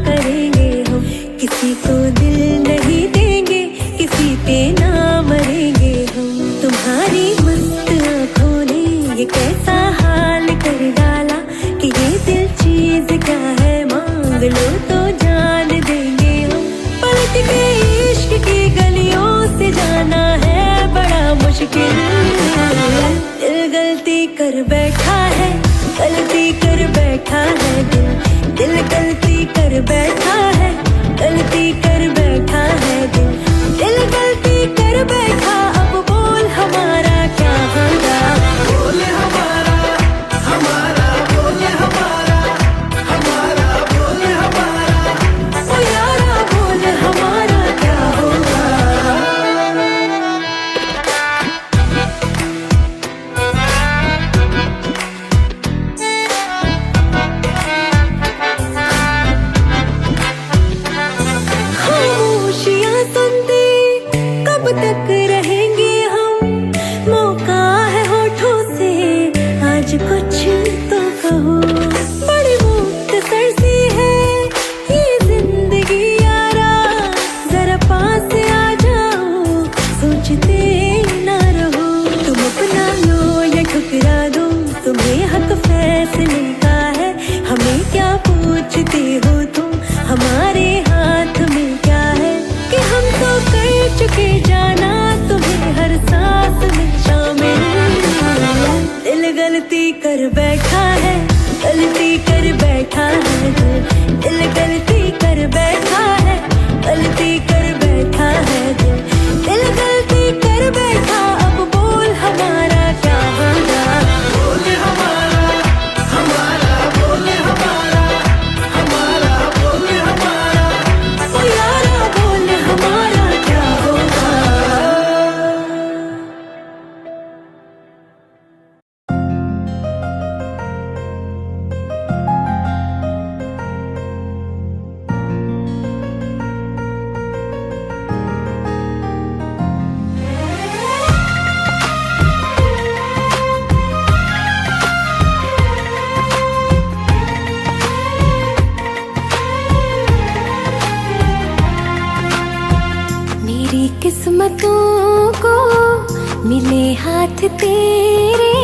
करेंगे हम, किसी को दिल नहीं देंगे, किसी पे ना मरेंगे हम। तुम्हारी मस्त आँखों ने ये कैसा हाल कर डाला कि ये दिल चीज क्या है, मांग लो तो जान देंगे हम। पलट के इश्क की गलियों से जाना है बड़ा मुश्किल। दिल गलती कर बैठा है, गलती कर बैठा है दिल, दिल गलती कर बैठा है, गलती कर बैठा है दिल, दिल गलती कर बैठा। अब बोल हमारा क्या होगा, बोल हमारा हमारा बोल हमारा हमारा बोल हमारा, ओ यारा बोल हमारा क्या होगा। खामोशियां सुनते कब तक रहेंगे हम, मौका है होठों से आज कुछ तो कहो। बड़ी मुख्तसर सी है ये जिंदगी यारा, जरा पास आ जाओ सोचते ना रहो। तुम अपना लो या ठुकरा दो, तुम्हें हक फैसले का है, हमें क्या पूछते हो तुम, हमारे हाथ में क्या है कि हम तो कर चुके जाना तुम्हें हर सांस में शामिल। दिल गलती कर बैठा है, गलती कर बैठा है दिल, दिल गलती कर बैठा है, गलती कर बैठा है दिल, दिल गलती कर बैठा। अब बोल हमारा क्या होगा, बोल हमारा हमारा बोल हमारा हमारा बोल हमारा, ओ यारा बोल हमारा क्या होगा। मेरी किस्मतों को मिले हाथ तेरे,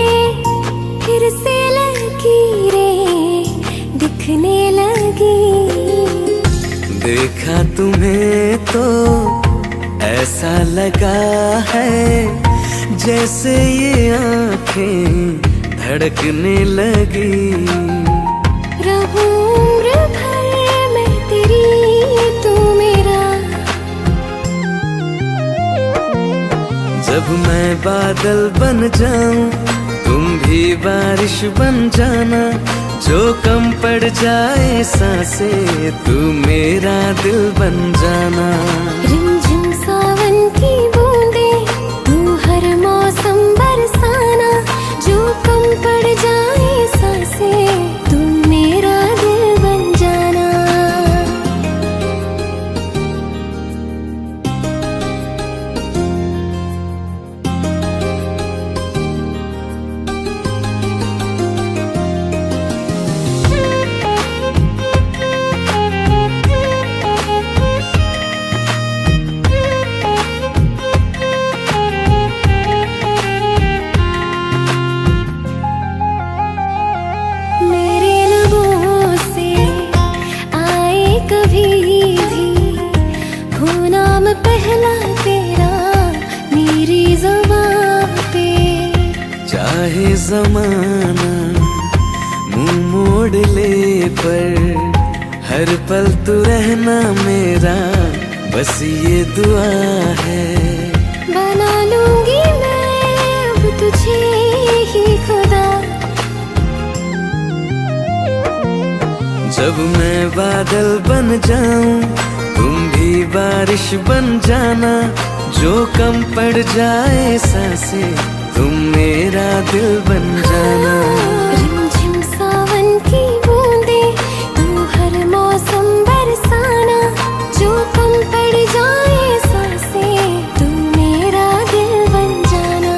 फिर से लकीरें दिखने लगी। देखा तुम्हें तो ऐसा लगा है जैसे ये आँखें धड़कने लगी। रहूं उम्र भर मैं तेरी, तू मेरा। जब मैं बादल बन जाऊं तुम भी बारिश बन जाना, जो कम पड़ जाए सांसें तू मेरा दिल बन जाना। रिमझिम सावन की बूंदे तू हर मौसम बरसाना, जो कम पड़ जाए सांसें तू मेरा दिल बन जाना। मेरे लबों से आए कभी भी हो नाम पहला तेरा मेरी ज़ुबान पे। चाहे जमाना मुंह मोड़ ले पर हर पल तू रहना मेरा, बस ये दुआ है। बना लूंगी मैं अब तुझे ही खुदा। जब मैं बादल बन जाऊं तुम भी बारिश बन जाना, जो कम पड़ जाए सांसें तुम मेरा दिल बन जाना। रिमझिम सावन की बूंदे तू हर मौसम बरसाना, जो कम पड़ जाए सांसें तू मेरा दिल बन जाना।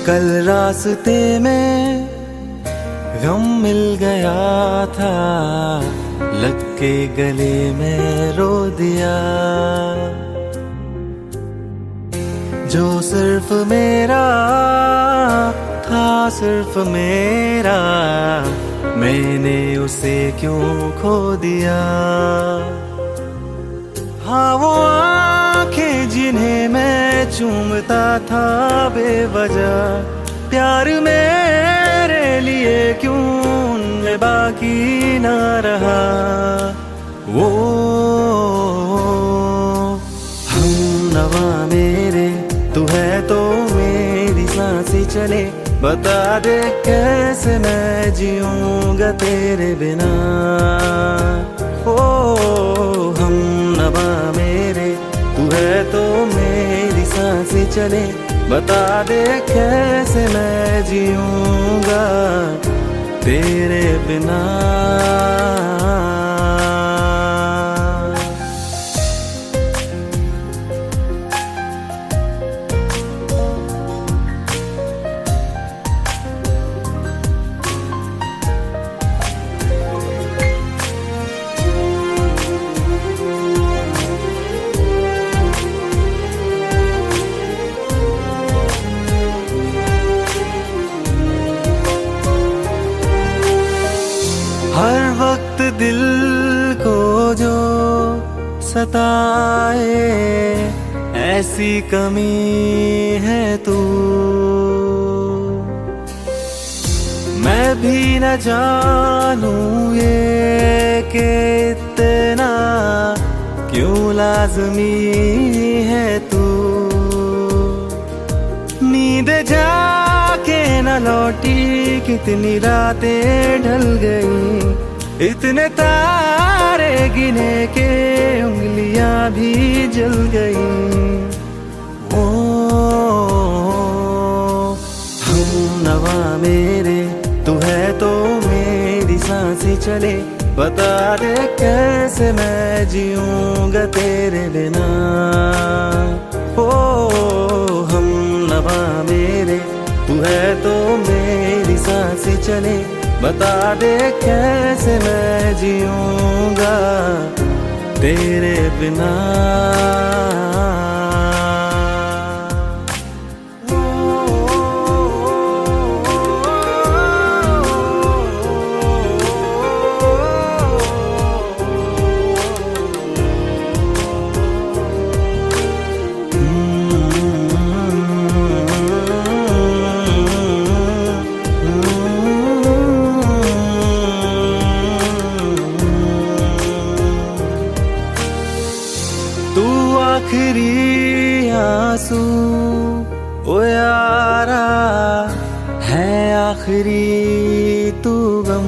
कल रास्ते में गम मिल गया था, लग के गले में रो दिया। जो सिर्फ मेरा था, सिर्फ मेरा, मैंने उसे क्यों खो दिया। हाँ वो आंखें जिन्हें मैं चूमता था बेवजह, प्यार मेरे लिए क्यों उनमें बाकी ना रहा। वो हम नवा मेरे, तू है तो मेरी सांसें चले, बता दे कैसे मैं जीऊंगा तेरे बिना। ओ हम नवा मेरे, तू है तो मेरी सांसें चले, बता दे कैसे मैं जीऊंगा तेरे बिना। हर वक्त दिल को जो सताए, ऐसी कमी है तू। मैं भी न जानूं ये कि इतना क्यों लाज़मी है तू। नींद जाके न लौटी, कितनी रातें ढल गई, इतने तारे गिने के उंगलियां भी जल गई। ओ हम नवा मेरे, तू है तो मेरी सांसें चले, बता दे कैसे मैं जीऊंगा तेरे बिना। ओ हम नवा मेरे, तू है तो मेरी सांसें चले, बता दे कैसे मैं जीऊंगा तेरे बिना। आखिरी आंसू ओ यारा है, आखिरी तू गम।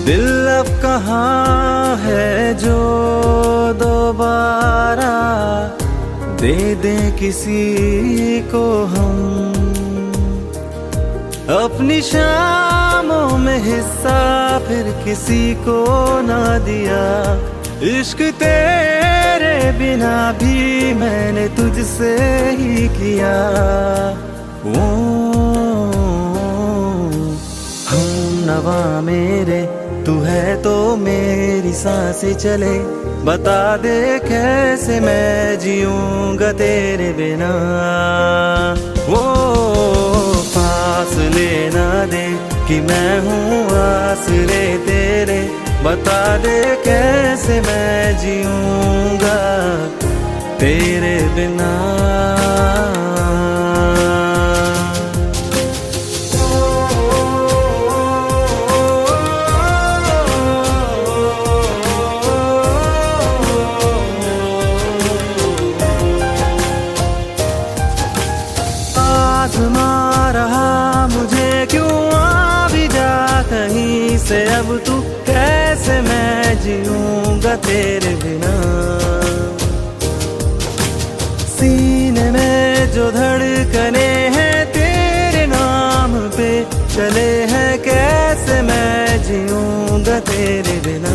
दिल अब कहाँ है जो दोबारा दे दे किसी को हम। अपनी शामों में हिस्सा फिर किसी को ना दिया, इश्क तेरे बिना भी मैंने तुझसे ही किया। ओ हम नवा मेरे, तू है तो मेरी सांसें चले, बता दे कैसे मैं जीऊंगा तेरे बिना। वो फासले ना दे कि मैं हूँ आसरे तेरे, बता दे कैसे मैं जीऊंगा तेरे बिना। आज़मा रहा मुझे क्यों आ भी जा कहीं से, अब तू कैसे मैं जीऊंगा तेरे बिना। सीने में जो धड़कने हैं तेरे नाम पे चले हैं, कैसे मैं जीऊंगा तेरे बिना।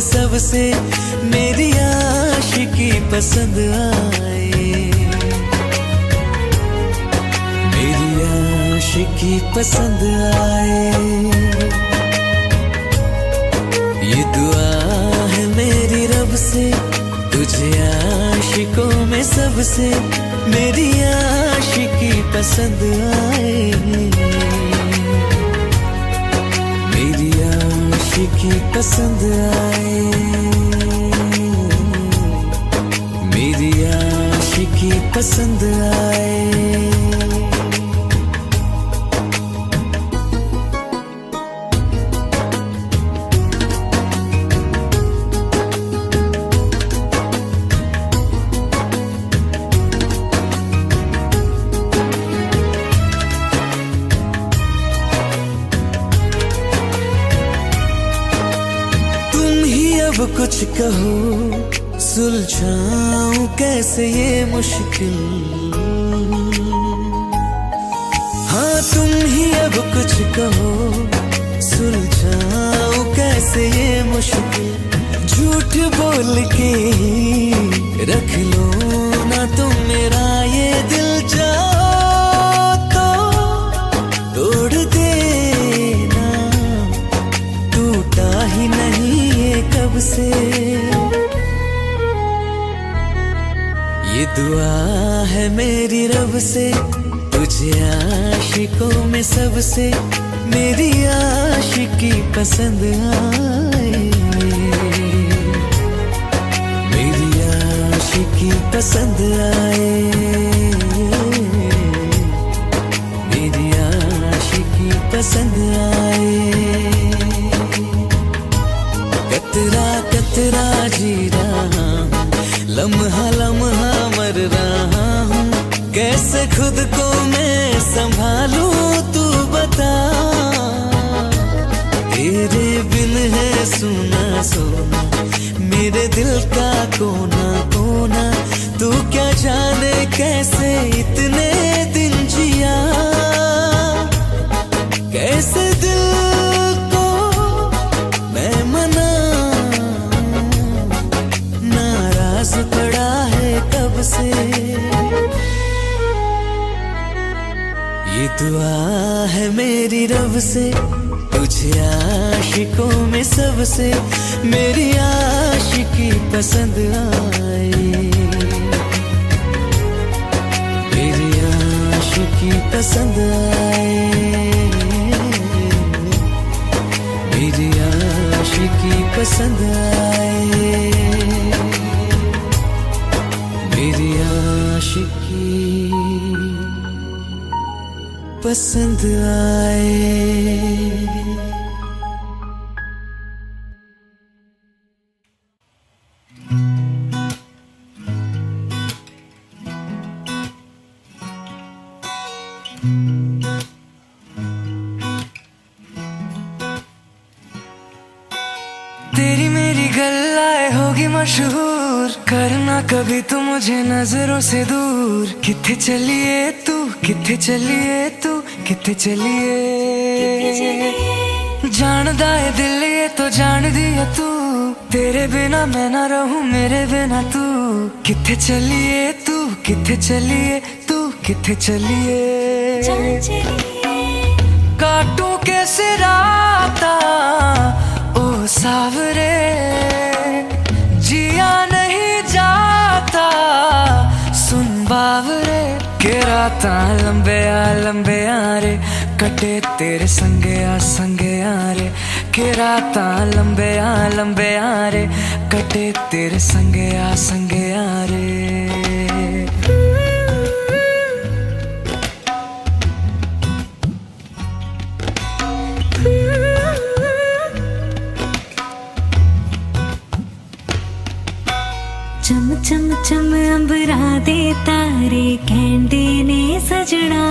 सबसे मेरी आशिकी पसंद आए, मेरी आशिकी पसंद आए। ये दुआ है मेरी रब से, तुझे आशिकों में सबसे मेरी आशिकी पसंद आए, मेरी आशिकी पसंद आए, मेरी आशिकी पसंद आए। अब कुछ कहो, सुलझाऊं कैसे ये मुश्किल। हाँ तुम ही अब कुछ कहो, सुलझाऊं कैसे ये मुश्किल। झूठ बोल के रख लो ना तुम मेरा ये दिल, जाओ तो तोड़ देना, टूटा ही नहीं कब से। ये दुआ है मेरी रब से, तुझे आशिकों में सबसे मेरी आशिकी पसंद आए, मेरी आशिकी पसंद आए, मेरी आशिकी पसंद आए। कतरा कतरा जी रहा हूँ, लम्हा लम्हा मर रहा हूँ, कैसे खुद को मैं संभालूं तू बता। तेरे बिन है सुना सोना मेरे दिल का कोना कोना, तू क्या जाने कैसे इतने दिन जिया, कैसे दिल को मैं पड़ा है कब से। ये दुआ है मेरी रब से, तुझे आशिकों में सबसे मेरी आशिकी पसंद आए, मेरी आशिकी पसंद आए, मेरी आशिकी पसंद आए, मेरी आशिकी पसंद आए। तेरी मेरी गल्लाए होगी मशहूर, करना कभी तू मुझे नजरों से दूर। किथे चलिए तू, किथे चलिए तू, किथे चलिए, जानदा है दिल ये तो जान दिया तू। तेरे बिना मैं ना रहूं, मेरे बिना तू। किथे चलिए तू, किथे चलिए तू, किथे चलिए, काटूं कैसे राता ओ सावरे, जिया नहीं जाता सुन बावरे। के राता लंबे आ रे, कटे तेरे संगे आ रे। के राता लंबे आ रे, कटे तेरे संगे आ रे। चम चम चम अंबरा दे तारे कहंदे ने सजना,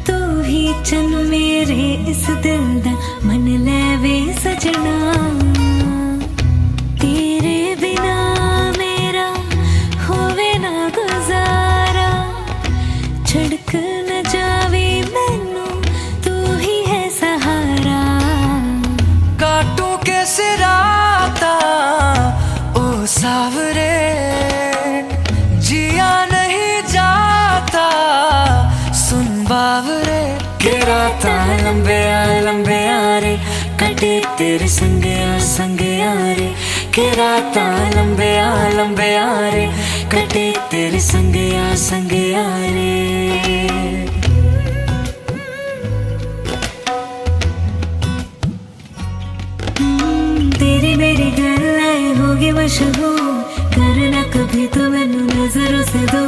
तू ही चन मेरे इस दिल दा मन लेवे सजना। तेरे बिना मेरा होवे ना गुजारा, छड़क न जावे मैनू तू ही है सहारा। काटूं कैसे राता लंबे यारे कटे तेरे संगे यारे के राता लंबे यारे कटे तेरे संगे यारे। तेरी मेरी गल्लाएं होगी मशहूर, करना कभी तो मैनू नजरों से दो।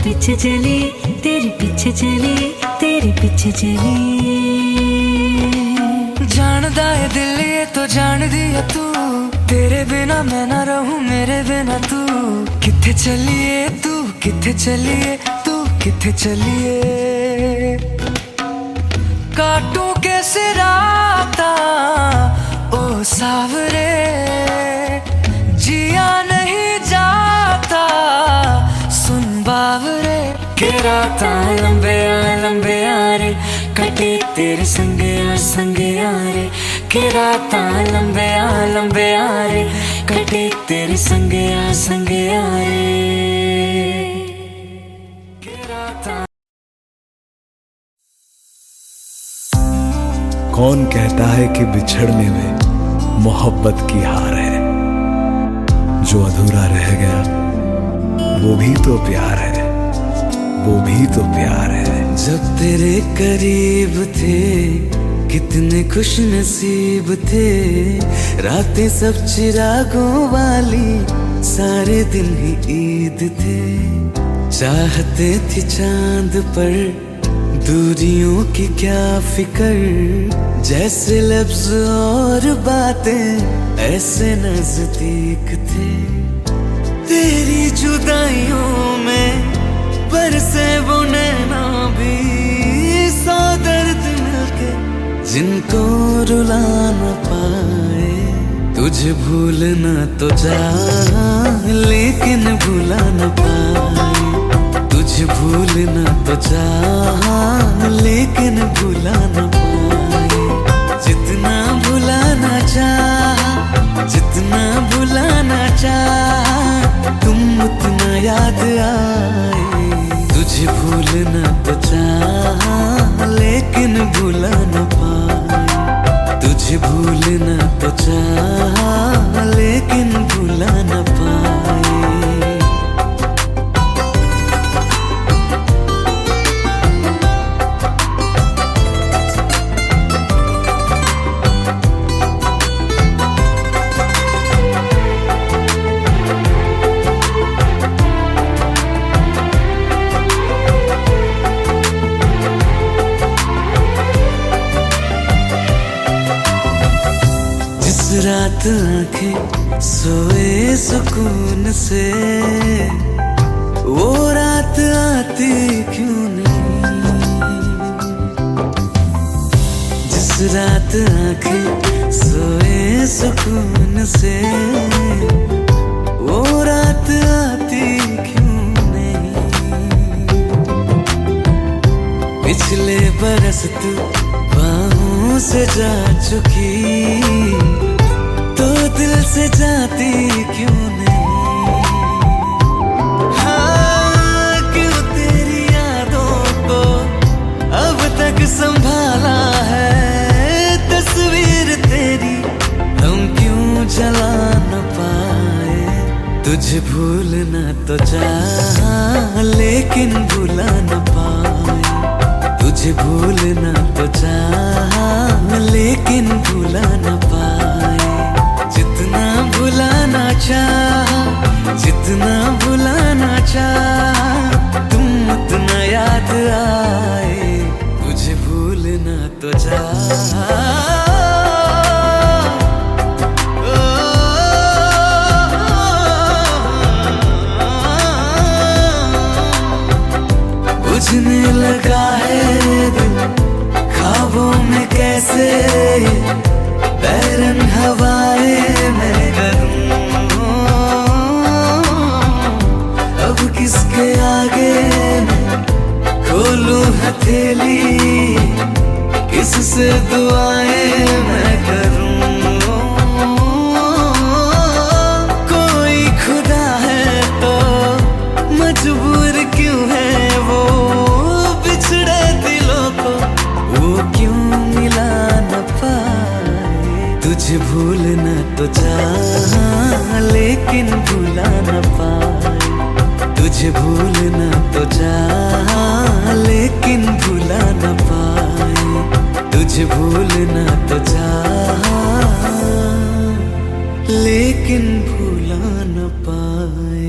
पीछे चली तेरे पीछे चली तेरे पीछे चली। जानदा है दिल ये तो जान दिया तू, तेरे बिना मैं ना रहूं मेरे बिना तू। किथे चलिए तू किथे चलिए तू किथे चलिए। काटू कैसे राता ओ सावरे, जिया नहीं जाता सुन बावरे। के राता लंबे यारे कटे तेरे संगे यारे के राता लंबे यारे कटे तेरे संगे यारे के राता। कौन कहता है कि बिछड़ने में मोहब्बत की हार है, जो अधूरा रह गया वो भी तो प्यार है, वो भी तो प्यार है। जब तेरे करीब थे कितने खुश नसीब थे, रातें सब चिरागों वाली सारे दिन ही ईद थे। चाहते थे चांद पर दूरियों की क्या फिकर, जैसे लफ्ज और बातें ऐसे नजदीक थे। तेरी जुदाइयों में बरसे वो नैना भी सौ दर्द मिलके जिनको रुला न पाए। तुझे भूलना तो चाह लेकिन भुला न पाए। तुझे भूलना तो चाह लेकिन भुला न पाए। जितना भुलाना चाह जितना भुलाना चाह तुम उतना याद आए। तुझे भूलना तो चाह लेकिन भुला न पाए। तुझे भूलना तो चाह लेकिन भुला न पाए। रात आंखें सोए सुकून से, वो रात आती क्यों नहीं। जिस रात आंखें सोए सुकून से, वो रात आती क्यों नहीं। पिछले बरस तू बाहों से जा चुकी, तो दिल से जाती क्यों नहीं। हाँ क्यों तेरी यादों को अब तक संभाला है, तस्वीर तेरी हम क्यों जला न पाए। तुझे भूलना तो चाह लेकिन भुला न पाए। तुझे भूलना तो चाह लेकिन भुला न पाए। जितना भुलाना चाह जितना भुलाना चाह तुम उतना याद आए। तुझे भूलना तो चाह बुझने लगा है दिल ख्वाबों में कैसे, बैरन हवाएं मैं करूं। अब किसके आगे मैं खोलूं हथेली, किससे दुआएं मैं करूं। कोई खुदा है तो मजबूर क्यों है वो, बिछड़े दिलों को वो क्यों भूलना तो चाहा लेकिन भुला न पाए, तुझे भूलना तो चाहा लेकिन भुला न पाए, तुझे भूलना तो चाहा लेकिन भुला न पाए।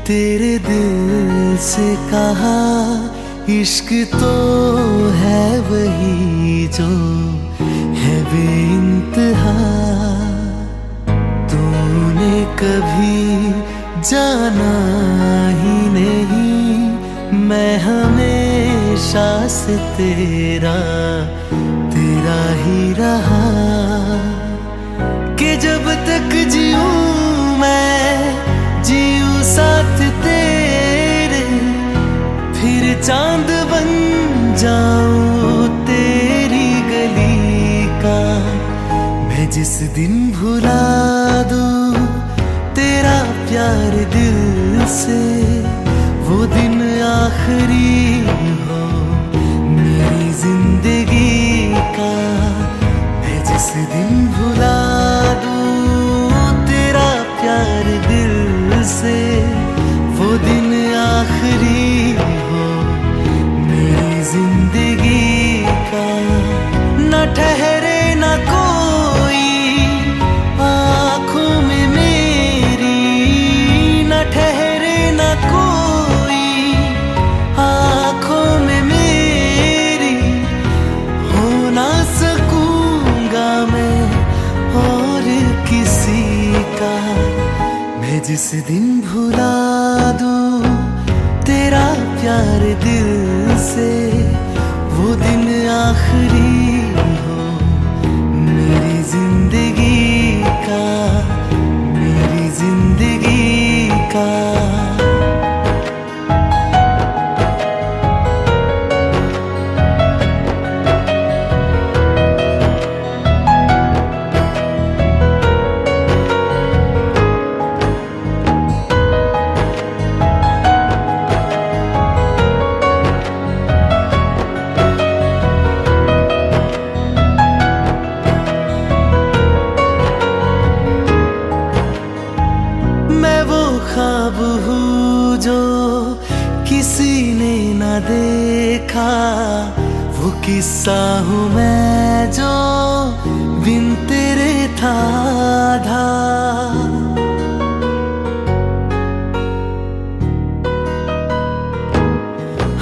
तेरे दिल से कहा इश्क तो है वही जो है बेइंतहा, तूने कभी जाना ही नहीं, मैं हमेशा से तेरा तेरा ही रहा, कि जब तक जीऊं मैं जीऊं साथ तेरे, फिर चांद बन जाऊं तेरी गली का। मैं जिस दिन भुला दूं तेरा प्यार दिल से, वो दिन आखिरी हो मेरी जिंदगी का। मैं जिस दिन भुला दूं तेरा प्यार दिल से, वो दिन आखिरी हो मेरी जिंदगी का। न ठहरे न कोई आँखों में मेरी, न ठहरे न कोई आँखों में मेरी, हो ना सकूंगा मैं और किसी का। मैं जिस दिन भुला दूं तेरा प्यार दिल से, वो दिन आखिरी हो मेरी जिंदगी का, मेरी जिंदगी का। ख्वाब हूँ जो किसी ने न देखा, वो किस्सा हूँ मैं जो बिन तेरे था आधा।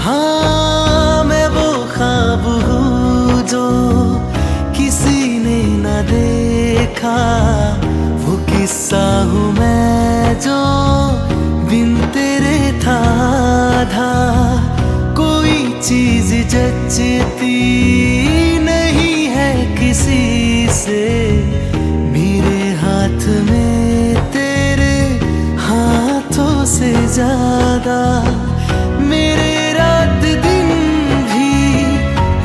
हाँ मैं वो ख्वाब हूँ जो किसी ने न देखा, वो किस्सा हूँ मैं जो बिन तेरे था आधा। कोई चीज जचती नहीं है किसी से, मेरे हाथ में तेरे हाथों से ज्यादा। मेरे रात दिन भी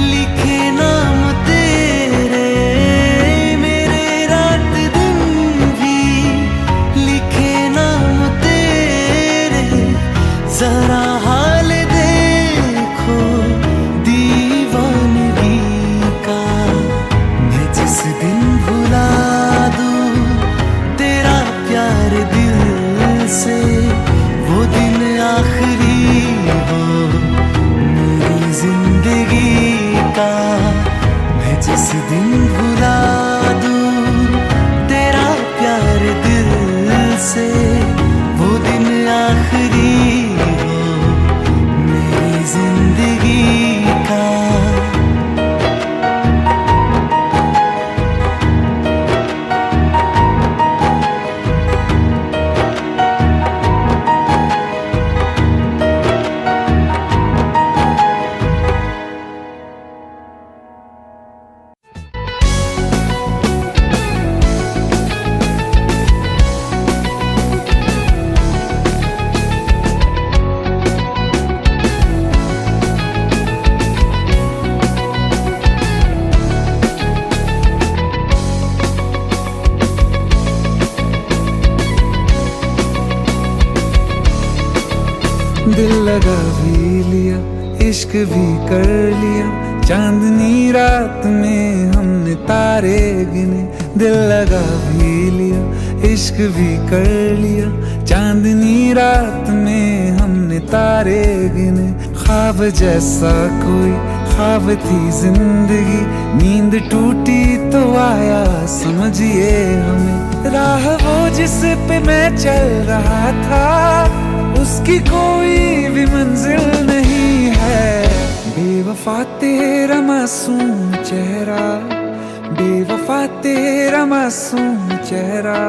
लिखे नाम तेरे, मेरे रात दिन भी लिखे नाम तेरे। जरा हाल देखो दीवानगी का। मैं जिस दिन भुला दूं तेरा प्यार दिल से, वो दिन आखिरी दिल लगा भी लिया, इश्क भी कर लिया, चांदनी रात में हमने तारे गिने। दिल लगा भी लिया, इश्क भी कर लिया, चांदनी रात में हमने तारे गिने। ख्वाब जैसा कोई ख्वाब थी जिंदगी, नींद टूटी तो आया समझिए हमें। राह वो जिस पे मैं चल रहा था, उसकी कोई भी मंजिल नहीं है। बेवफा तेरा मासूम चेहरा, बेवफा तेरा मासूम चेहरा,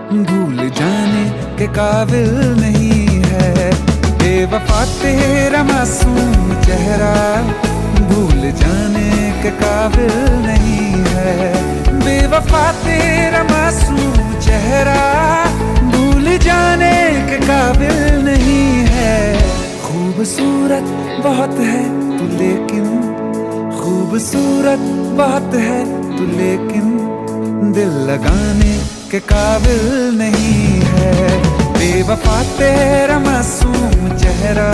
भूल जाने के काबिल नहीं है। बेवफा तेरा मासूम चेहरा, भूल जाने के काबिल नहीं है। बेवफा तेरा मासूम चेहरा, भूल जाने के काबिल नहीं है। खूबसूरत बहुत है तू लेकिन, खूबसूरत बहुत है तू लेकिन, दिल लगाने के काबिल नहीं है। बेवफा तेरा मासूम चेहरा,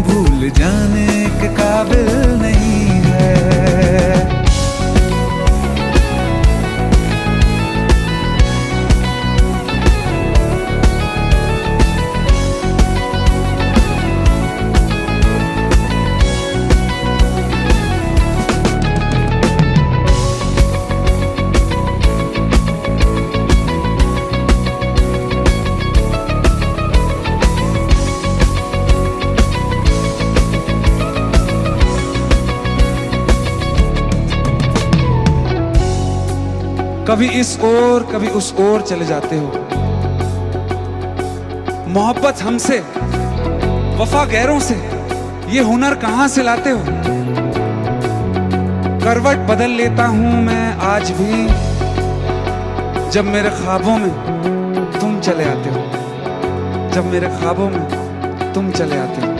भूल जाने के काबिल नहीं है। कभी इस ओर कभी उस ओर चले जाते हो। मोहब्बत हमसे, वफा गैरों से, ये हुनर कहां से लाते हो। करवट बदल लेता हूं मैं आज भी, जब मेरे ख्वाबों में तुम चले आते हो, जब मेरे ख्वाबों में तुम चले आते हो।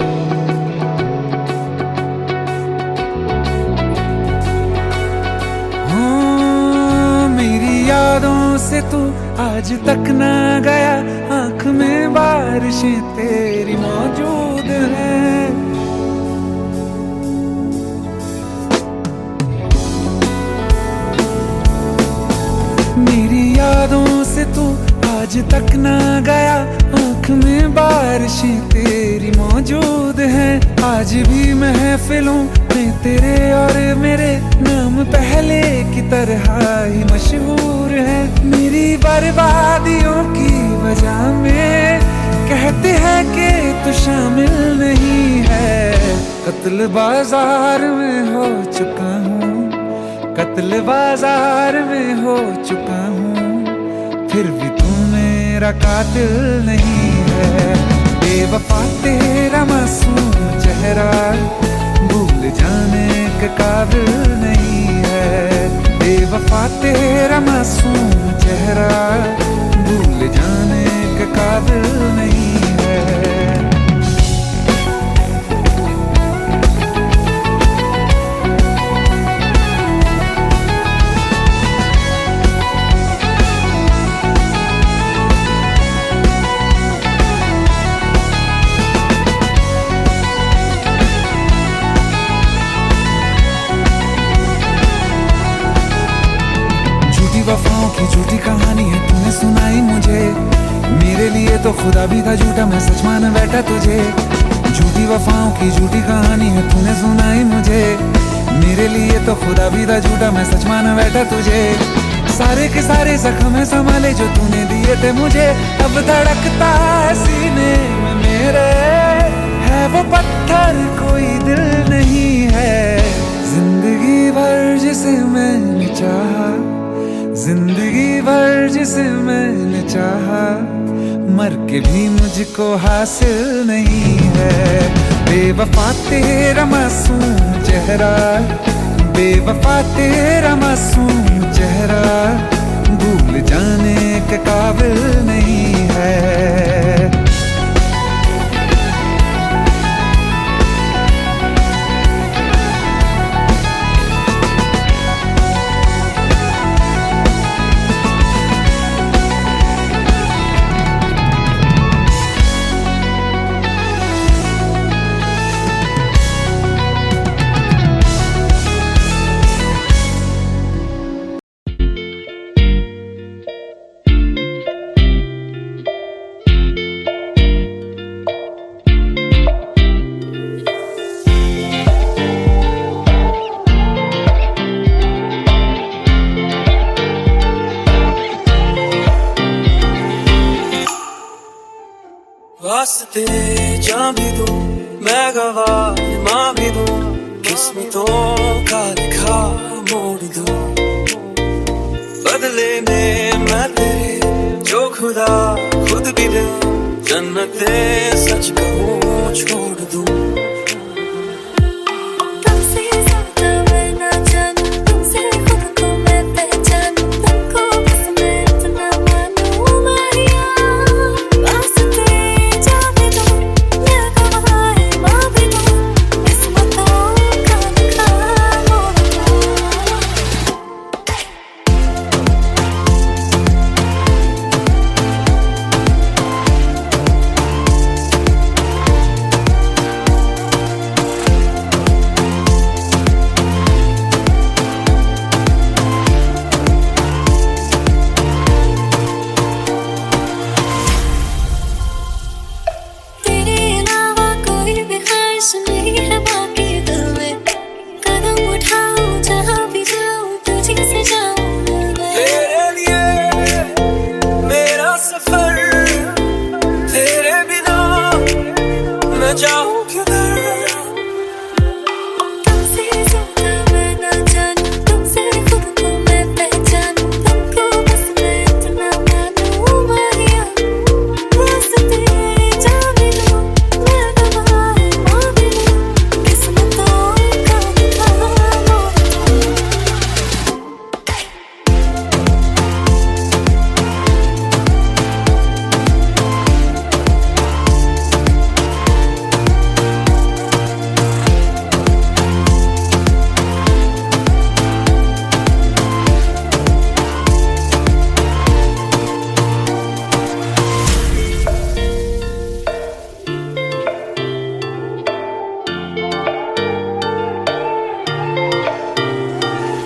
यादों से तू आज तक ना गया, आंख में बारिशें तेरी मौजूद हैं। मेरी यादों से तू आज तक ना गया, आंख में बारिशें तेरी मौजूद हैं। आज भी महफिलों में तेरे और मेरे नाम पहले की तरह ही मशहूर है। मेरी बर्बादियों की वजह में कहते हैं कि तू शामिल नहीं है। कत्ल बाजार में हो चुका हूँ, कत्ल बाजार में हो चुका हूँ, फिर भी तू मेरा कातिल नहीं है। बेवफा तेरा मासूम चेहरा, भूल जाने के काबिल नहीं है। बेवफा तेरा मासूम चेहरा, भूल जाने के काबिल नहीं है। वफाओं की झूठी कहानी है तूने सुनाई मुझे, मेरे लिए तो खुदा भी था झूठा, मैं सच मान बैठा तुझे। झूठी वफाओं की झूठी कहानी है तूने सुनाई मुझे, मेरे लिए तो खुदा भी था झूठा, मैं सच मान बैठा तुझे। सारे के सारे जख्म संभाले जो तूने दिए थे मुझे, अब धड़कता है सीने में मेरे, है वो पत्थर कोई दिल नहीं है। जिंदगी भर जिसे मैंने चाहा, जिंदगी भर जिसे मैंने चाहा, मर के भी मुझको हासिल नहीं है। बेवफा तेरा मासूम चेहरा, बेवफा तेरा मासूम चेहरा, भूल जाने के काबिल नहीं है। ना भी दूं मैं गवाह माँ भी दूं किस्मतों का लिखा मोड़ दूं बदले में मैं तेरे जो खुदा खुद भी दे जन्नते सच कहूँ छोड़ दूं तुमसे ज्यादा मैं ना जानूं तुमसे खुद को मैं पहचानूं तुमको बस मैं इतना मानूं माहिया वास्ते जाने दो मैं गवाह माँ भी दूं किस्मतों का लिखा मोड़ दूं तेरे अलावा कोई भी ख्वाहिश नहीं है बाकी दिल में कदम उठाऊं जहाँ भी जाऊं तुझी से जाऊं मैं तेरे लिए मेरा सफर तेरे बिना मैं जाऊं किधर तुमसे ज्यादा मैं ना जानूं तुमसे खुद को मैं पहचानूं तुमको बस मैं इतना मानूं माहिया वास्ते जाने दो मैं गवाह माँ भी दूं किस्मतों का लिखा मोड़ दूं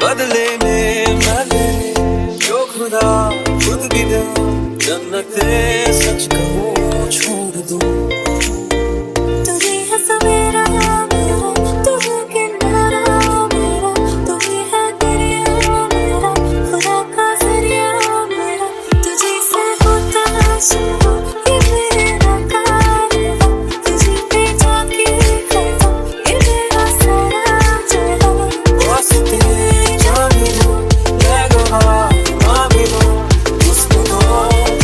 बदले में मैं तेरे जो खुदा खुद भी दे जन्नते सच कहूँ छोड़ दूं तू ही है सवेरा मेरा तू है किनारा मेरा तू ही है दरिया मेरा खुदा का जरिया मेरा तुझी से होता शुरू ये मेरा कारवां तुझी पे जाके खत्म ये मेरा सारा जहां वास्ते जाने दो मैं गवाह माँ भी दूं किस्मतों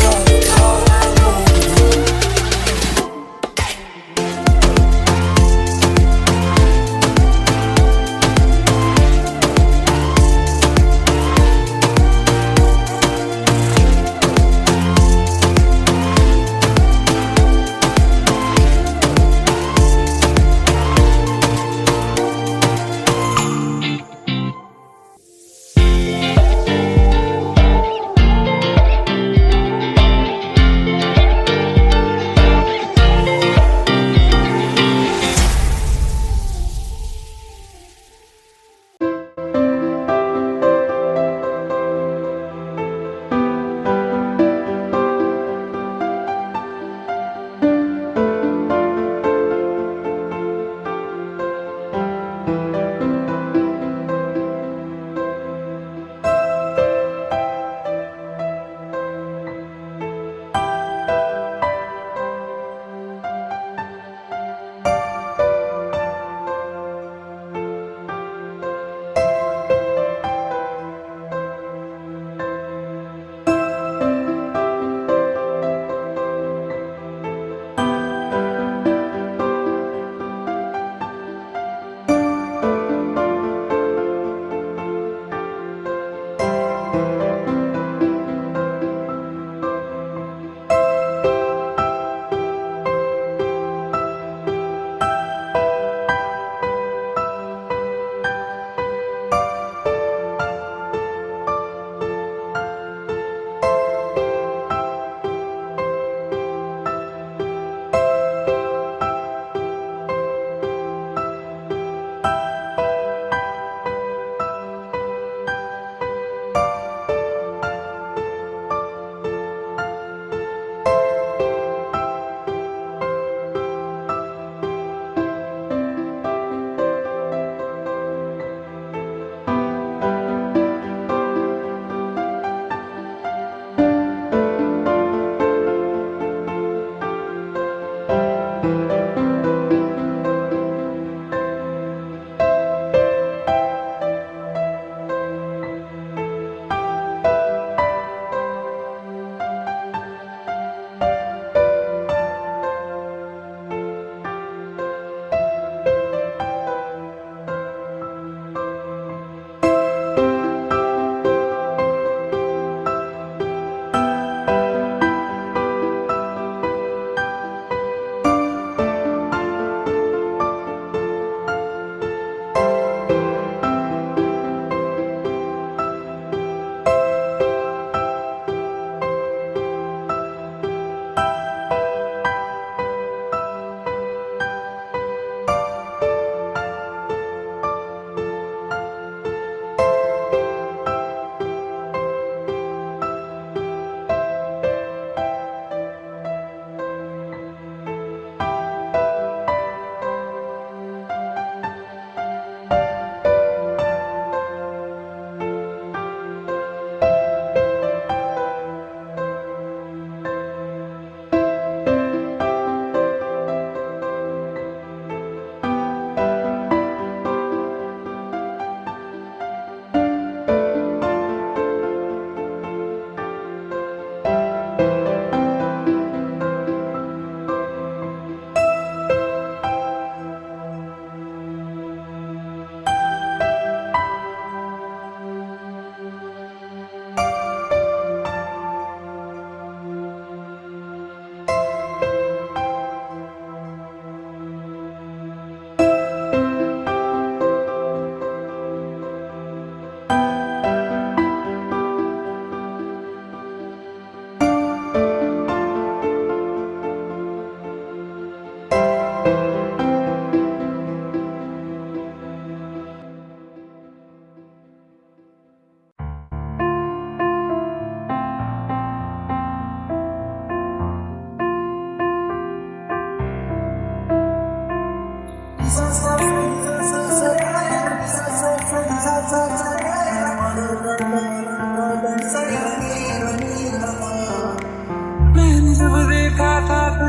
का लिखा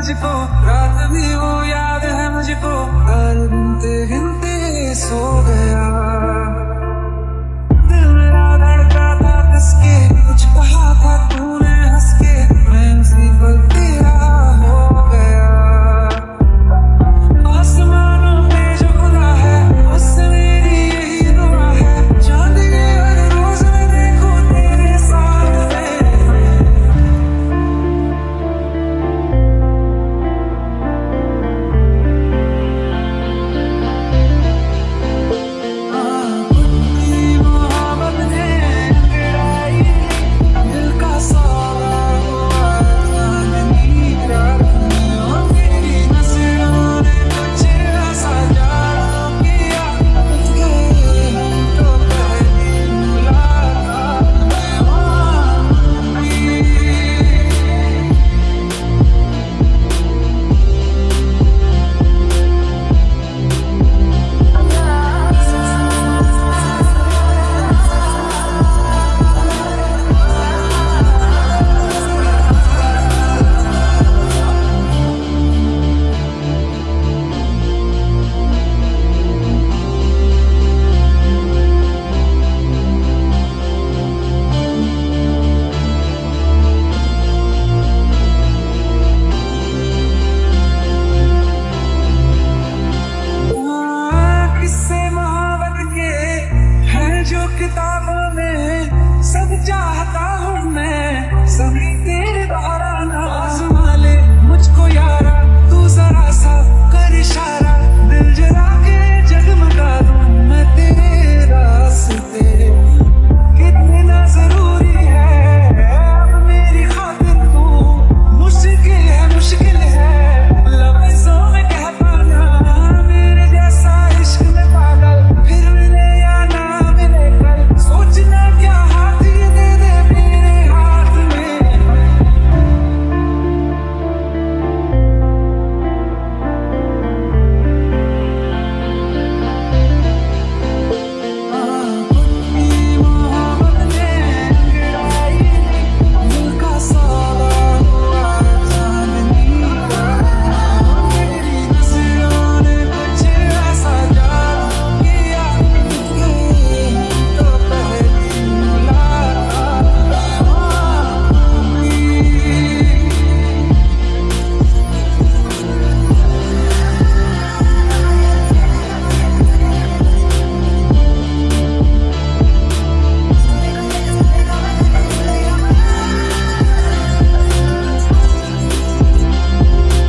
मुझको, रात भी वो याद है मुझको, हर गिनते गिनते सो गया। दिल मेरा धड़का था किसके, कुछ कहा था तूने हंस के, मैं उसी पल तेरा हो गया। आसमानों पे जो खुदा है उससे मेरी यही दुआ है, चांद के हर रोज मैं देखूं तेरे साथ में। किताबों में सब चाहता हूँ मैं, सभी तेरे द्वारा ना आज़मा ले मुझको यारा, तू जरा सा कर इशारा, दिल जला के जगमगा दूँ मैं तेरे रास्ते। कितना जरूरी है अब मेरी खातिर तू, मुश्किल है लफ्ज़ों में कह पाना, मेरे जैसा इश्क में पागल फिर मिले या ना मिले कल, सोचना क्या हाथ ये दे दे मेरे हाथ में। अपनी मोहब्बत ने अंगड़ाई, दिल का सौदा हुआ चांदनी रात, तेरी नजरों ने कुछ ऐसा जादू किया, तो पहली मुलाकात हुई।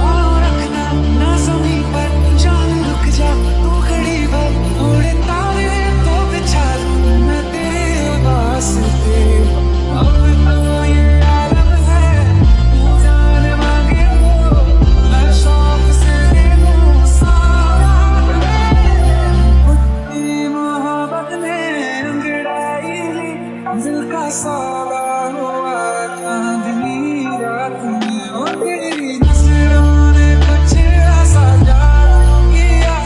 और रखना ना ज़मीं पर जान, रुक जा तू खड़ी भर, थोड़े तारे तो बिछा दूं मैं तेरे वास्ते। अब तो ये आलम है तू जान मांगे तो मैं शौक से दे दूं सारा। अपनी मोहब्बत ने अंगड़ाई ली, दिल का सौदा हुआ चांदनी रात में, ओ तेरी नजरों ने कुछ ऐसा जादू किया,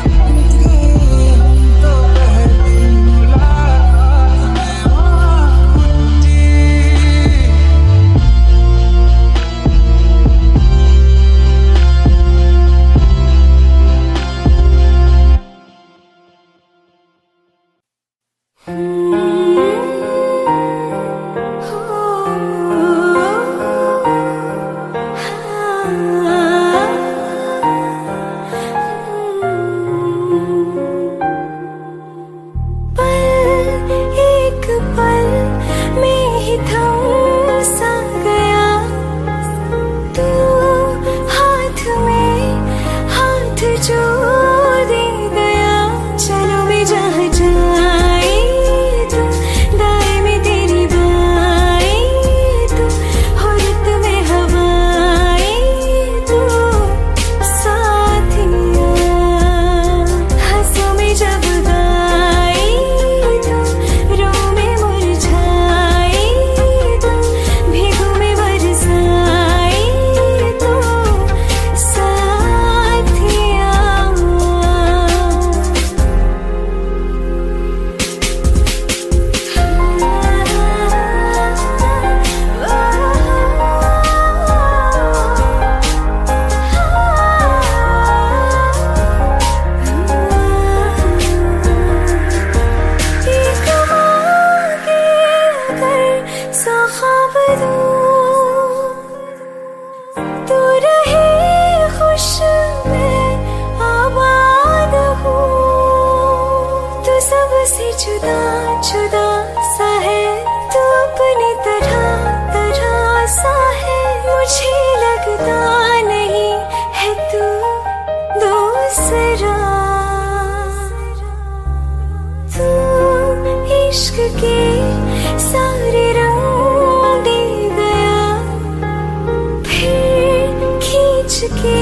तो पहली मुलाकात में उठी। एक पल में ही थम सा गया, तू हाथ में हाथ जो दे गया, चलो भी जहाँ जाए जुदा जुदा सा है तू अपनी तरह तरह सा है मुझे लगता नहीं है तू दूसरा तू इश्क के सारे रंग दे गया फिर खींच के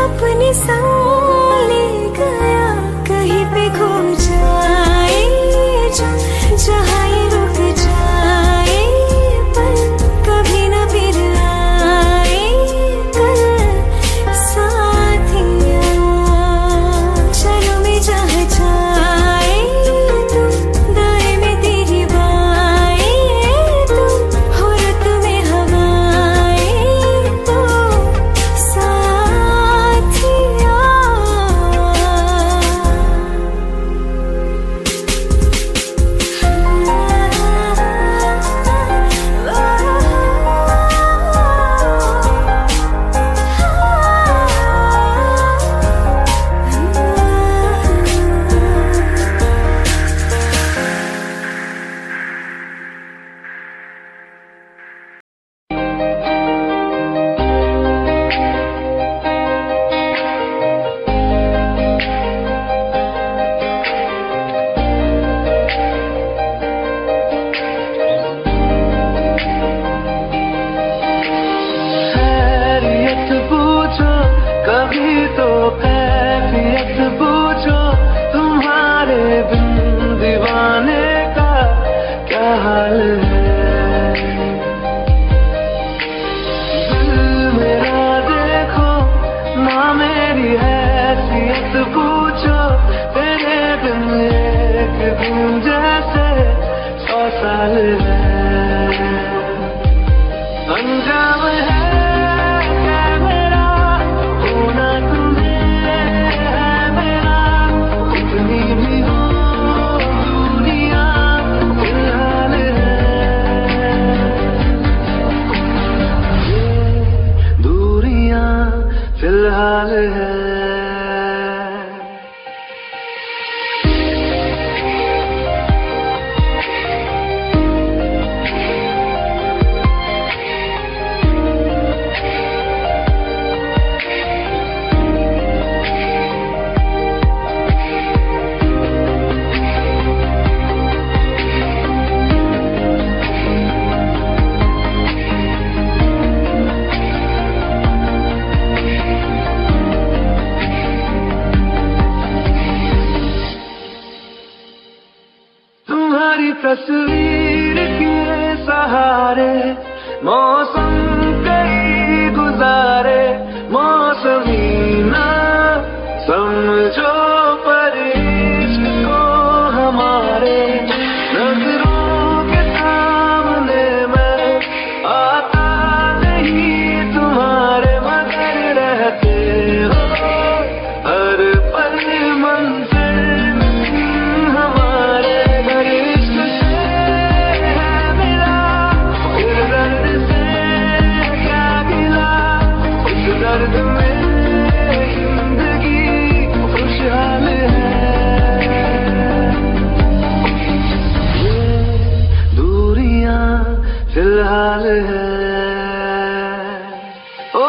अपने संग ले गया कहीं पे खो जाए जहाँ ये रुक जाए पर कभी न फिर आए कल साथिया चलो मैं जहाँ जाए तू दाएं में तेरी बाएं तू हो रुत में हवाएं तो साथिया खैरियत पूछो कभी तो कैफियत पूछो तुम्हारे बिन दीवाने का क्या हाल है दिल मेरा देखो ना मेरी हैसियत पूछो तेरे बिन एक दिन जैसे 100 साल है अंजाम है क्या मेरा होना तुम्हें है मेरा कितनी भी हो दुनिया फिलहाल है ये दूरियां फिलहाल है तुम्हारी तस्वीर के सहारे मौसम कई गुजारे मौसमी ना समझो पर इश्क को हमारे नजरों के सामने मैं आता नहीं तुम्हारे मगर रहते हो हर पल मंजिल हमारे घर इश्क से है मिला फिर दर्द से क्या गिला इस दर्द में जिंदगी खुशहाल है ये दूरियां फिलहाल है ओ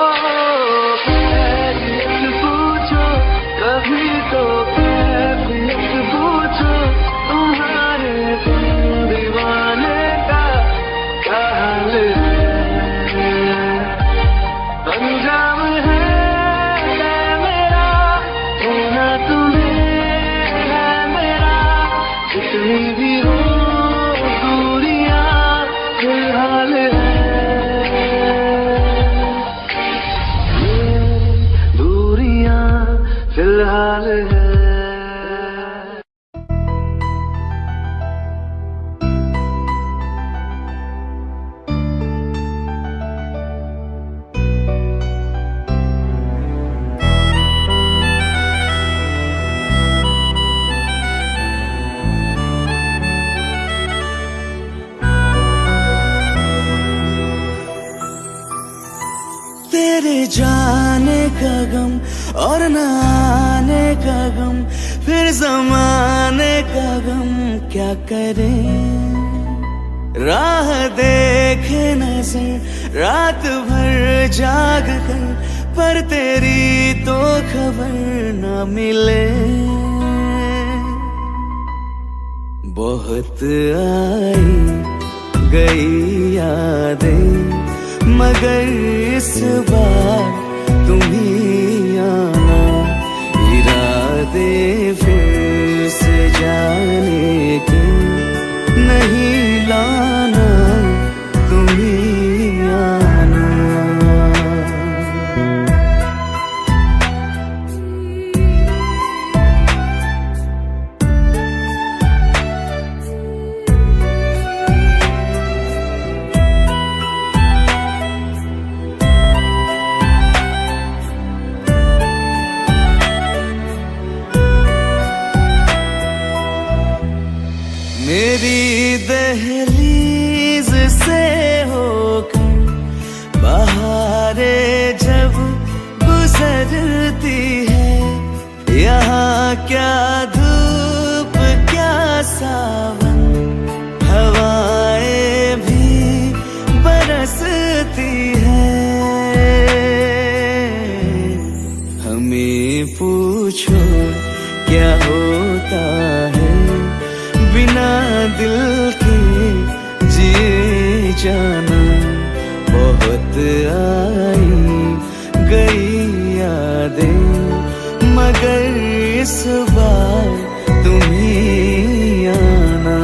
कैफियत पूछो कभी तो कैफियत पूछो तुम्हारे बिन दीवाने का क्या हाल है अंजाम है क्या मेरा होना तुम्हें है मेरा कितनी भी हो दूरियां फिलहाल है ये दूरियां फिलहाल है तेरे जाने का गम और न आने का गम फिर जमाने का गम क्या करें, राह देखे नजर रात भर जाग कर, पर तेरी तो खबर न मिले। बहुत आई गई यादें, मगर इस बार तुम ही आना, इरादे फिर से जाने के नहीं लाना, तुम ही आना। मेरी दहलीज से होकर बहारें जब गुजरती है, यहाँ क्या धूप क्या सावन, हवाएं भी बरसती है। हमें पूछो क्या होता है बिना दिल के जिए जाना। बहुत आई गई यादें, मगर इस बार तुम ही आना।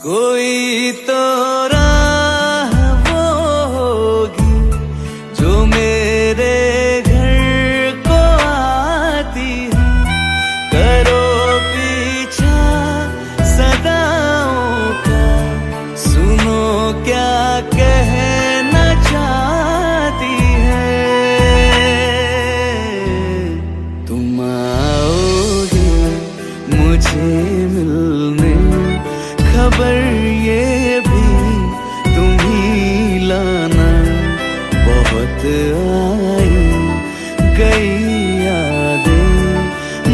कोई तो राह वो होगी जो मेरे घर को आती है, करो पीछा सदाओं का, सुनो क्या कहना चाहती है। तुम आओगे मुझे मिलने, खबर ये भी तुम ही लाना। बहुत आई गई यादें,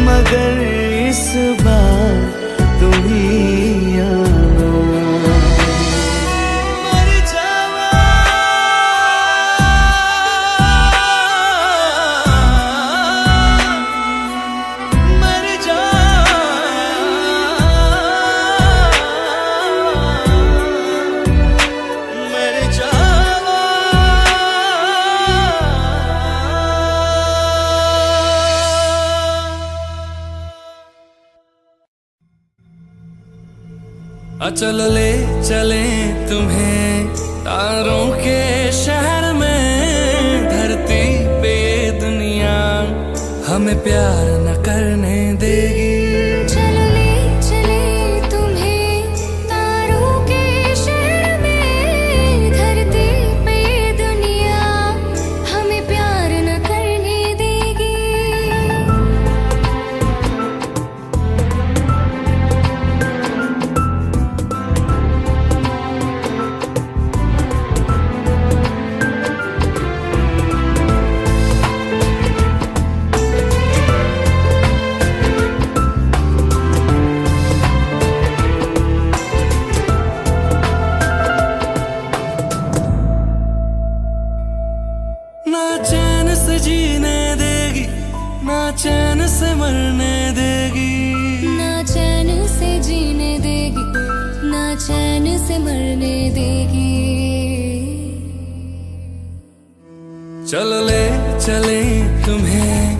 मगर इस बार तुम ही आना। मर जावा मर जा चलो ले चले तुम्हें तारों के शहर में, धरती पे ये दुनिया हमें प्यार न करने देगी। चलो ले चले तुम्हें तारों के शहर में, धरती पे ये दुनिया हमें प्यार न करने देगी। ना चैन से जीने देगी, ना चैन से मरने देगी, ना चैन से जीने देगी, ना चैन से मरने देगी। चलो ले चले तुम्हें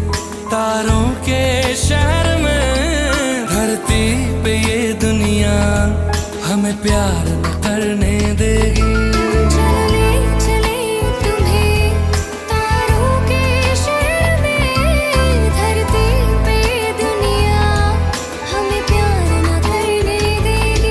तारों के शहर में, धरती पे ये दुनिया हमें प्यार न करने देगी। चलो ले चले तुम्हें तारों के शहर में, धरती पे ये दुनिया हमें प्यार न करने देगी।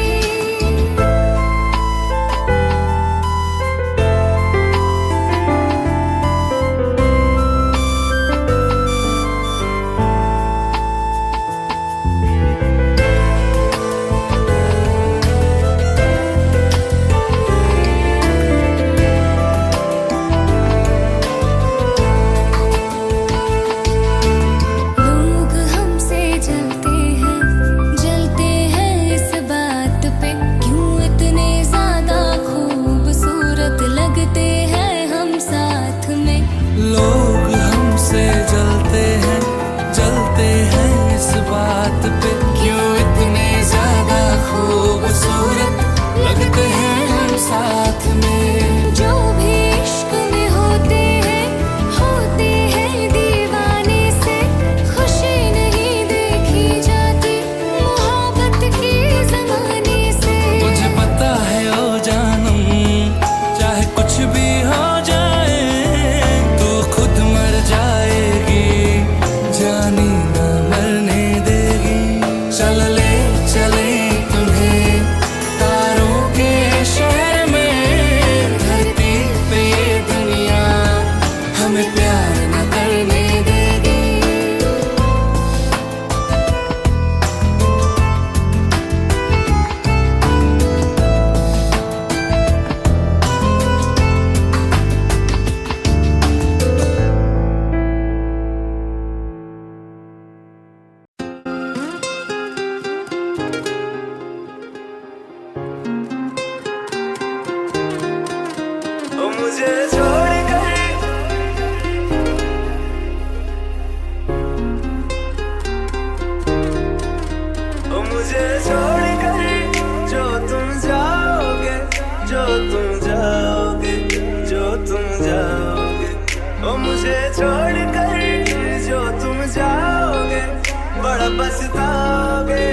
पछताओगे,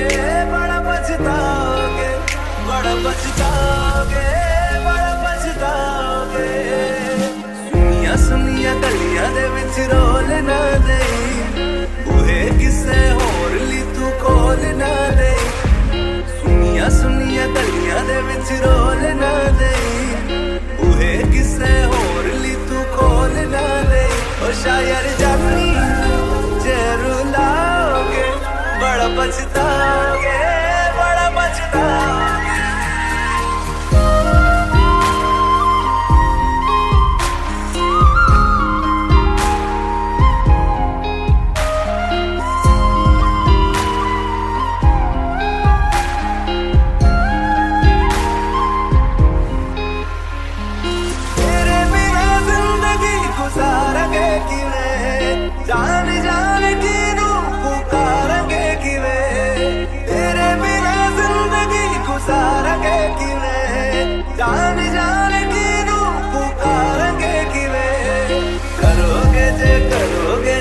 बड़ा पछताओगे, बड़ा पछताओगे, बड़ा पछताओगे। सुनिया सुनिया गलियां दे विच रोल ना दे, बूहे किसे होर ली तू खोल ना दे। सुनिया सुनिया गलियां दे विच रोल ना दे, बूहे किसे होर ली तू खोल ना दे। ओ शायर जानी जे रुलाओगे, बड़ा पछताओगे, बड़ा पछताओगे। तेरे बिना जिंदगी गुजारेंगे किवें, जान जान किनू पुकारेंगे किवें। तेरे बिना जिंदगी गुजारेंगे किवें, जान जान किनू पुकारेंगे किवें। करोगे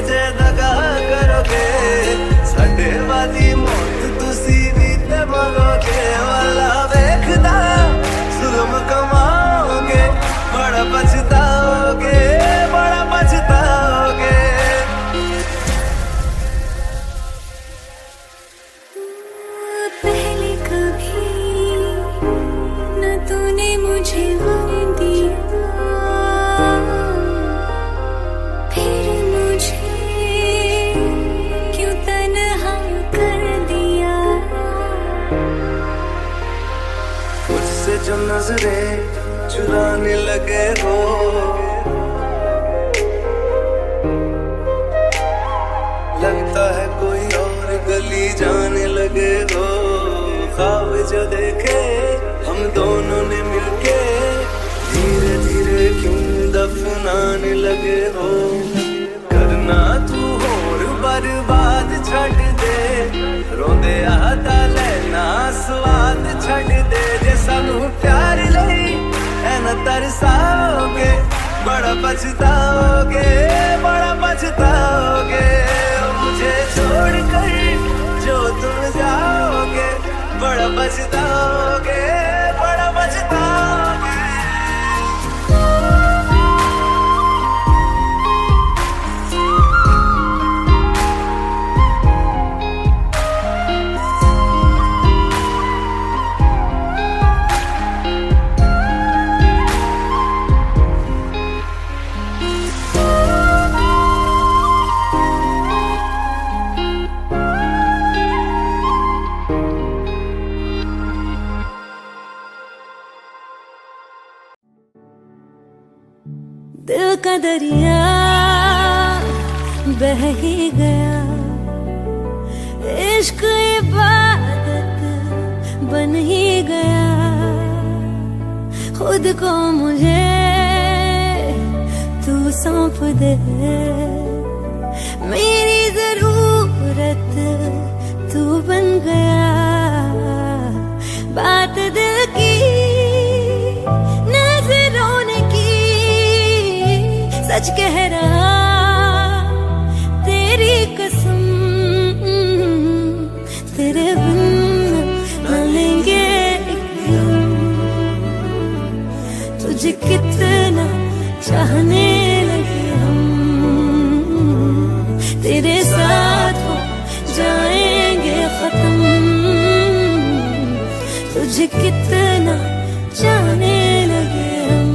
जे दगा करोगे, साडे वाली मौत तुसी भी ते मरोगे। वाला वेखदा जुल्म कमाओगे, बड़ा पछताओगे, बड़ा पछताओगे। पहले कभी न तूने मुझे गम दिया, फिर मुझे क्यों तन्हा कर दिया। मुझसे जो नजरें चुराने लगे हो, लगता है कोई और गली जाने लगे हो। ख्वाब जो देखे हम दोनों ने मिलके, धीरे धीरे क्यों दफनाने लगे हो। करना तू होर बर्बाद छड़ दे, रोंदे आता लेना स्वाद छड़ दे। जे सानू प्यार लई ऐना तरसाओगे, बड़ा पछताओगे, बड़ा पछताओगे। मुझे छोड़ कर जो तुम जाओगे, बड़ा पछताओगे, बड़ा पछताओगे। दिल का दरिया बह ही गया, इश्क इबादत बन ही गया। खुद को मुझे तू सौंप दे, मेरी जरूरत तू बन गया। बात दिल की नजरों ने की, सच कह रहा तेरी कसम। तेरे बिन न लेंगे एक दिन, तुझे कितना चाहने लगे हम। तेरे साथ हो जाएंगे खत्म, तुझे कितना चाहने लगे हम।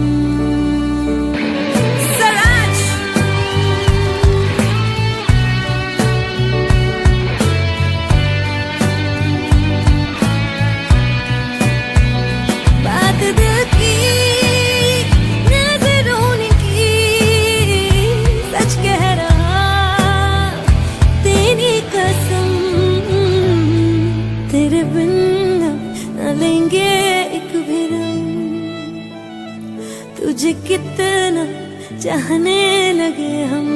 तुझे कितना चाहने लगे हम,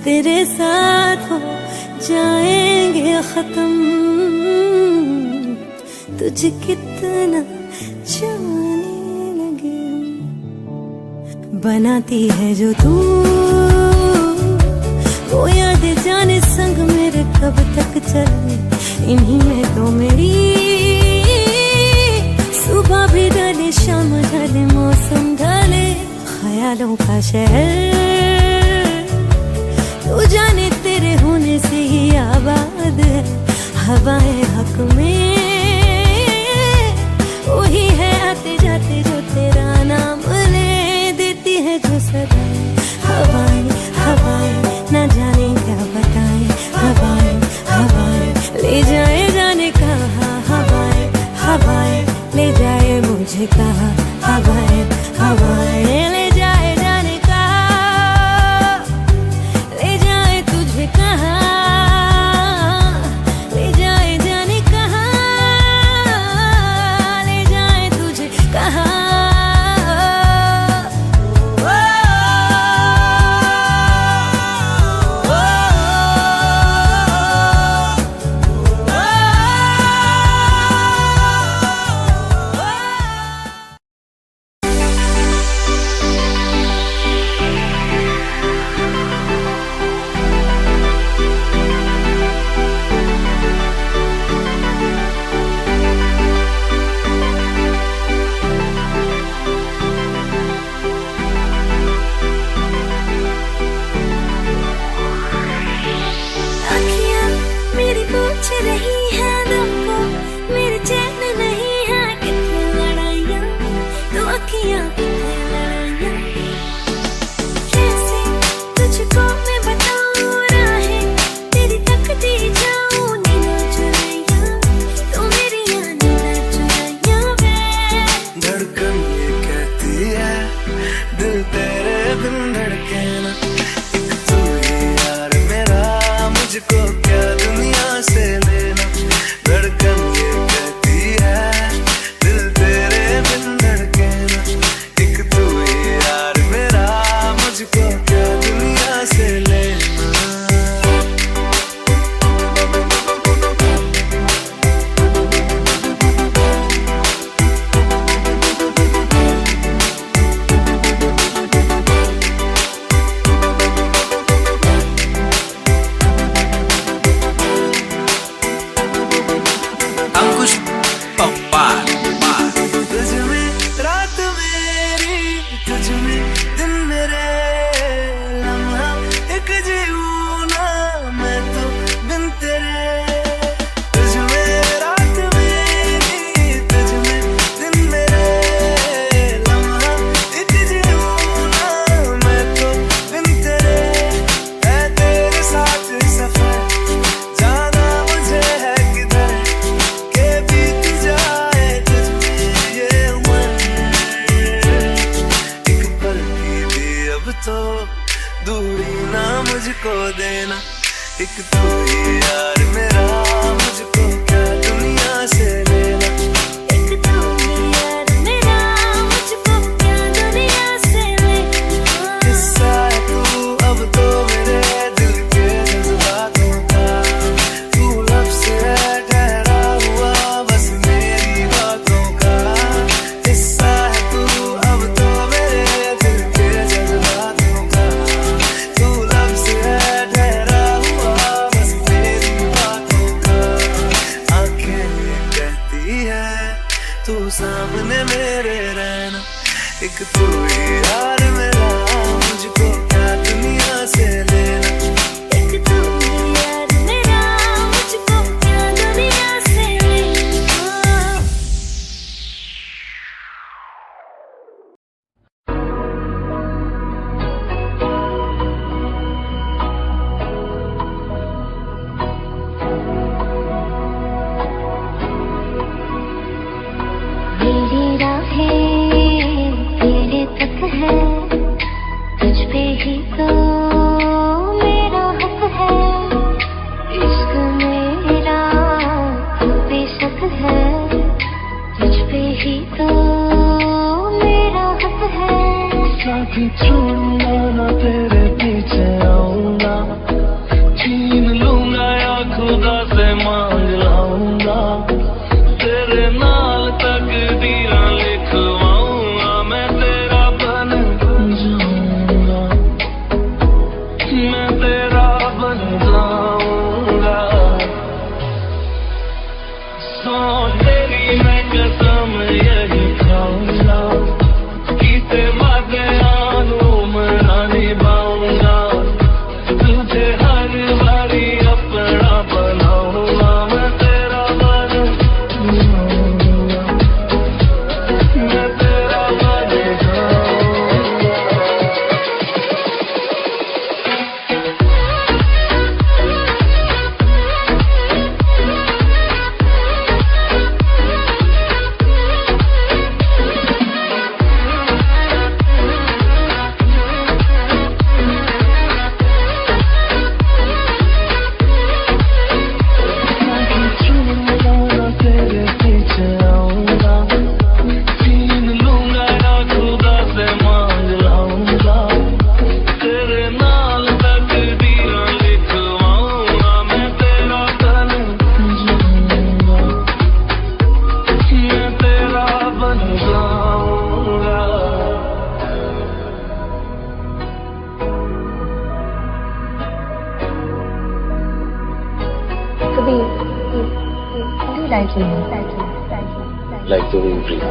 तेरे साथ हो जाएंगे खत्म, तुझे कितना चाहने लगे हम। बनाती है जो तू वो याद साथ जाने संग मेरे कब तक चले, इन्हीं में तो मेरी सुबह भी ढले शाम ढले मौसम ढले, ख्यालों का शहर तू जाने तेरे होने से ही आबाद है, हवाएं हक में वही है आते जाते जो तेरा नाम ले देती है जो सदाएं, हवाएं हवाएं न जाने क्या बताएं, हवाएं हवाएं ले जाए जाने कहा, हवाएं हवाएं ले जाए मुझे कहा, हवाएं हवाएं ले जाए जाने कहा, ले जाए तुझे कहा, ले जाए जाने कहा, ले जाए तुझे कहा। पूछ रही है दिल को मेरे चैन नहीं है, कितनी लड़ाइयाँ तो अखियाँ कितनी लड़ाइयाँ, कैसे तुझको मैं बताऊँ राहें तेरी तकती जाऊँ, नीना चुराइयाँ तो मेरी याद ना चुराइयाँ वे। धड़कन ये कहती है दिल तेरे बिन धड़के ना, एक तू ही यार मेरा मुझको क्या दुनिया से लेना। धड़कन ये कहती है दिल तेरे बिन धड़के ना, एक तू ही यार मेरा मुझको क्या दुनिया से लेना। तुझ में रात मेरी, तुझ में दिन मेरे, लम्हा एक जीऊँ ना मैं तो बिन तेरे। तुझ में रात मेरी, तुझ में दिन मेरे, लम्हा एक जीऊँ ना मैं तो बिन तेरे। है तेरे साथ सफर जाना मुझे है किधर, के बीत जाए तुझ में ये उम्र, एक पल की भी अब तो दूरी ना मुझको देना। एक तू ही यार मेरा मुझको क्या दुनिया से लेना। एक तू ही यार मेरा मुझको क्या दुनिया से लेना। किस्सा है तू अब तो मेरे दिल के जज्बातों का, तू लफ्ज़ है ठहरा हुआ बस मेरी बातों का। किस्सा है तू अब तो मेरे दिल के जज्बातों का, तू लफ्ज़ है ठहरा हुआ बस मेरी बातों का। आंखें ये कहती है तू सामने मेरे रहना, एक तू ही यार मेरा मुझको क्या दुनिया से लेना। एक तू ही यार मेरा मुझको क्या दुनिया से लेना। मेरी राहें तेरे तक है, तुझ पे ही तो मेरा हक है, इश्क मेरा तू बेशक है, तुझ पे ही तो मेरा हक है। साथी छोड़ूंगा ना तेरे पीछे आऊंगा, छीन लूंगा या खुदा से मांग लाऊंगा, तेरे नाल तकदीरां लिखवाऊंगा, मैं तेरा बन जाऊंगा, मैं तेरा बन like the wind breathes.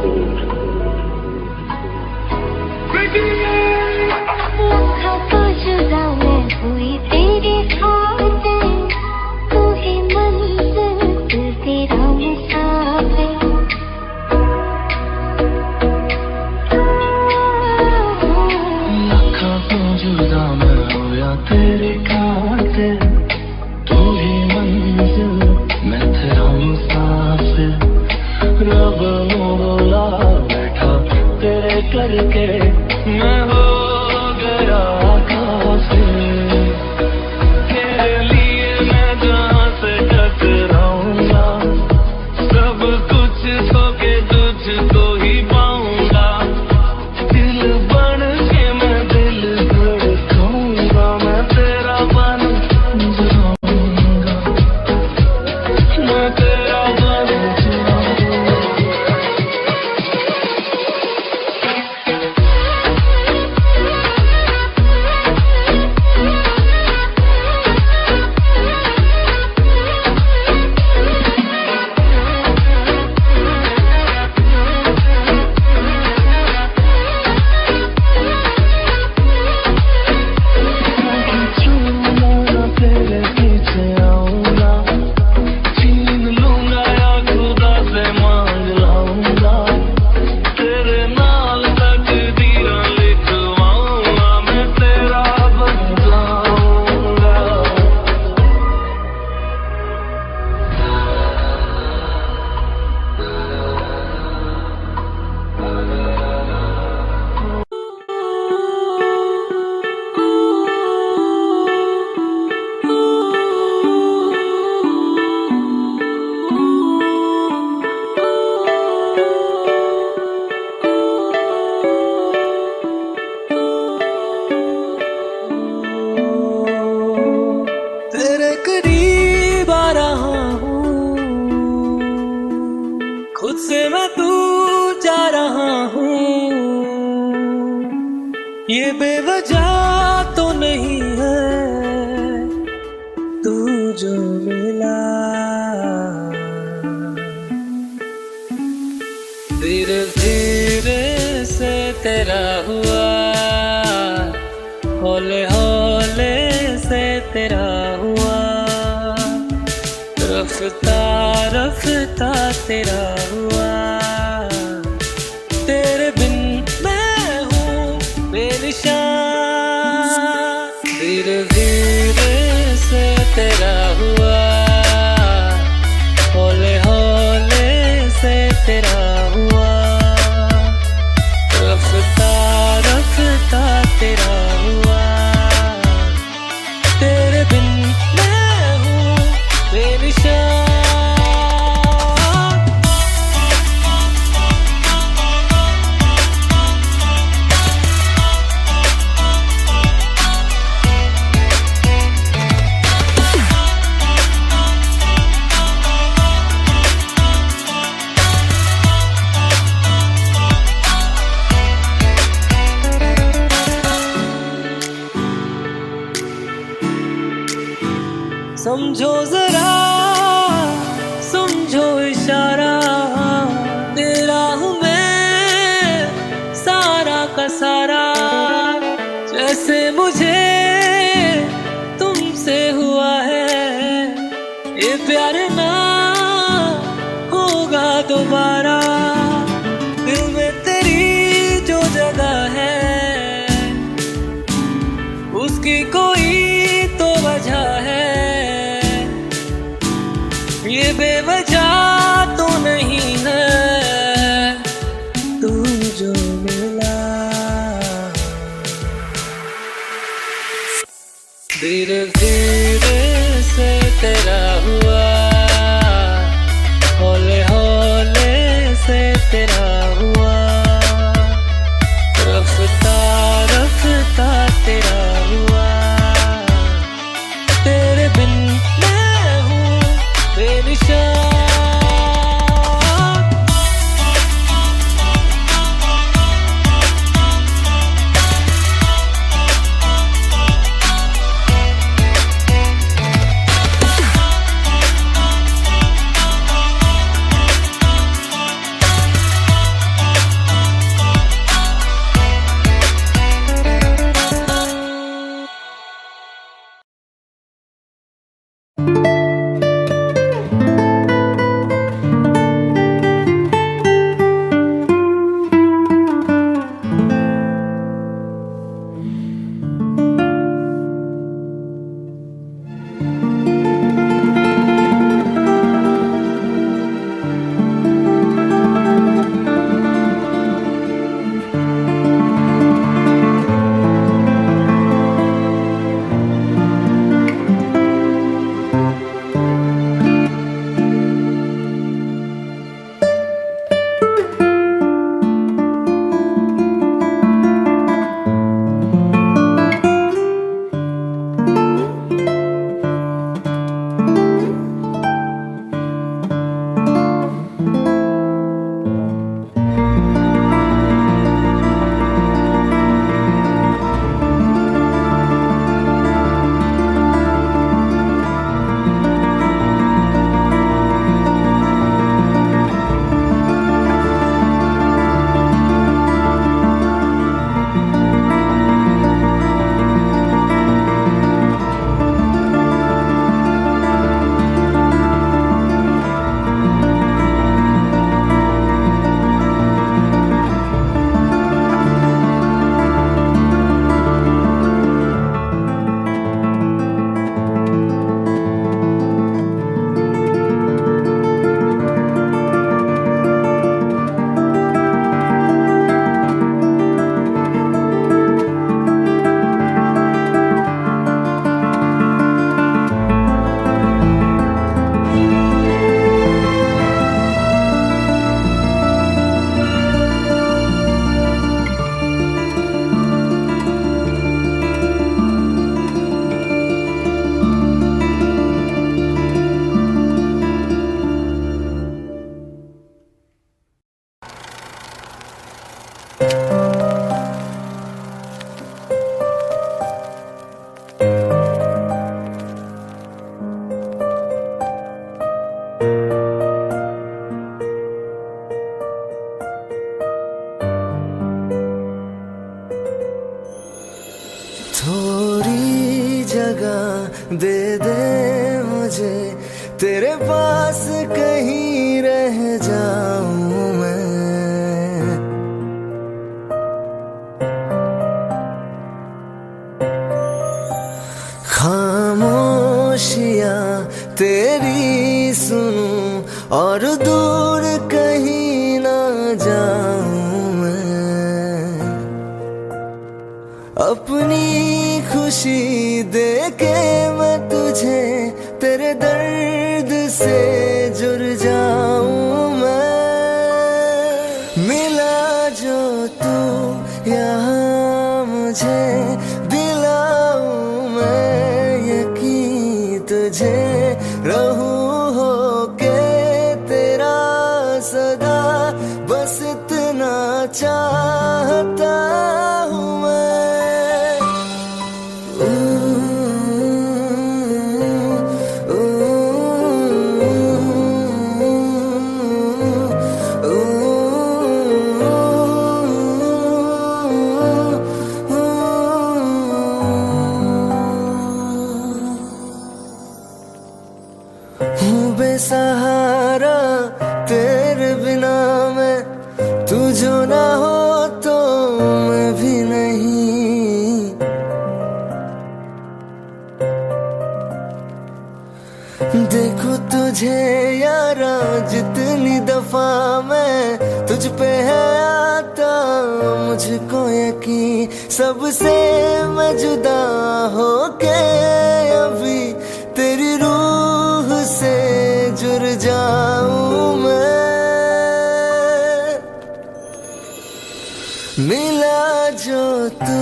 तो जुदा मैं हुई तेरी खातिर, तू ही मंजिल तेरा मुसाफिर। लाखों तो जुदा मैं होया तेरी खातिर, तू ही मंजिल मैं तेरा मुसाफिर। रब बोला बैठा तेरे करके मैं हो गया काफिर। तेरे लिए मैं जहाँ से टकराऊंगा, सब कुछ खो के तुझको ही पाऊंगा। दिल बन के मैं दिल धड़काऊंगा, मैं तेरा बन जाऊंगा, मैं तेरा बन जाऊंगा। तेरे पीछे आऊंगा, छीन लूंगा या खुदा से मांग लाऊंगा। तेरे नाल तकदीर लिखवाऊंगा, मैं तेरा बन जाऊंगा। तेरे करीब आ रहा हूँ, खुद से मैं दूर जा रहा हूँ। ये बेवजह तो नहीं है तू जो मिला, धीरे धीरे से तेरा हुआ, हौले हौले से तेरा हुआ, रफ्ता रफ्ता तेरा हुआ। तेरे बिन मैं हूँ बेनिशान, धीरे धीरे से तेरा हुआ, हौले हौले से तेरा हुआ, रफ्ता रफ्ता तेरा हुआ। तेरे बिन मैं हूँ बेनिशान। समझो जरा, समझो इशारा, तेरा हूँ मैं सारा का सारा। जैसे मुझे तुमसे हुआ है, ये प्यार ना होगा दोबारा। दिल में तेरी जो जगह है, उसकी कोई तो वजह है। ये बेवजह तो नहीं है तू जो मिला, धीरे धीरे से तेरा हुआ, हौले हौले से तेरा हुआ, रफ्ता रफ्ता तेरा हुआ। तेरे बिन मैं हूँ बेनिशान। थोड़ी जगह दे दे मुझे, तेरे पास कहीं रह जाऊं मैं। खामोशियां तेरी सुनूं और दूर कहीं ना जाऊं मैं। अपनी खुशी दे के मैं तुझे तेरे दर्द से जुड़ जाऊं मैं। मिला जो तू यहाँ मुझे, दिलाऊं मैं यकीन तुझे, रहूं हो के तेरा सदा, बस इतना चाहता हूँ मैं। हूँ बेसहारा तेरे बिना मैं, तू जो ना हो तो मैं भी नहीं। देखो तुझे यारा जितनी दफा मैं तुझ पे है आता, मुझको यकीन सबसे मैं जुदा हो के अभी तेरी रूह से जुड़ जाऊं मैं। मिला जो तू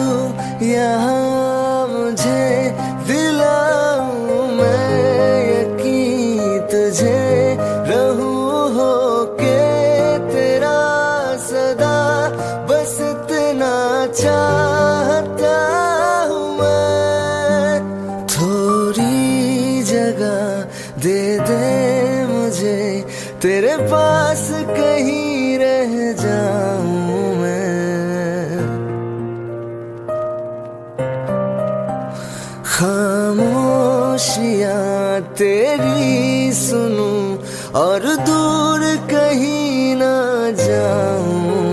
यहाँ मुझे, दिलाऊं मैं यकीन तुझे, रहूं हो के तेरा सदा, बस इतना चाहता हूँ मैं। थोड़ी जगह दे दे मुझे, तेरे पास कहीं रह जाऊं मैं। खामोशियां तेरी सुनूं और दूर कहीं ना जाऊं